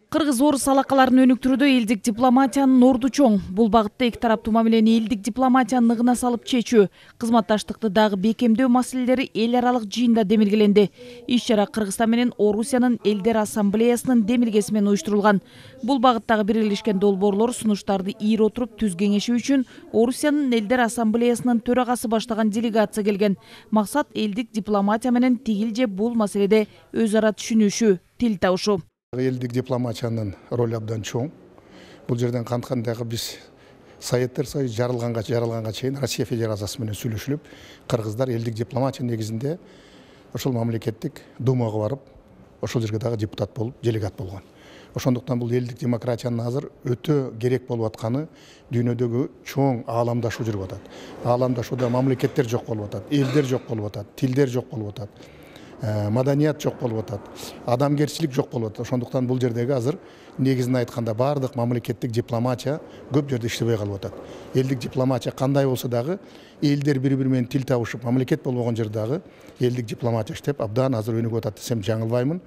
Кыргыз-орус алакаларын өнүктүрүүдө элдик дипломатиянын орду чоң. Бул багытта эки тараптуу мамилени элдик дипломатиянын ныгына салып чечүү, кызматташтыкты дагы бекемдөө маселелери эл аралык жыйында демилгеленди. Иш-чара Кыргызстан менен Орусиянын элдер ассамблеясынын демилгеси менен уюштурулган. Бул багыттагы бирилишкен долбоорлор сунуштарды ийир отуруп түз кеңеши үчүн Орусиянын элдер ассамблеясынын төрагасы баштаган делегация келген. Максат элдик дипломатия менен тигил же бул маселеде өз ара түшүнүшүү, тил табышуу. Элдик дипломатиянын ролу абдан чоң. Бул жерден канткандагы биз Советтер Союзу жаралганга чейин Россия Федерациясы менен сүйлөшүлүп, кыргыздар элдик дипломатия негизинде ошол мамлекеттик думага барып, ошол жерге дагы депутат болуп, делегат болгон. Ошондуктан бул элдик демократиянын азыр өтө керек болуп атканы дүйнөдөгү чоң ааламдашуу жүрүп атат. Ааламдашууда мамлекеттер жок болуп атат, элдер жок болуп атат, тилдер жок болуп атат. Маданият жок болуп атат, адамгерчилик жок болуп атат. Ошондуктан бул жердеги азыр негизин айтканда баардык мамлекеттик дипломатия көп жерде иштебей калып атат. Элдик дипломатия кандай болсо дагы элдер бири-бири менен тил табышып, мамлекет болбогон жерде дагы элдик дипломатия иштеп абдан азыр өнүгүп атат десем жаңылбаймын.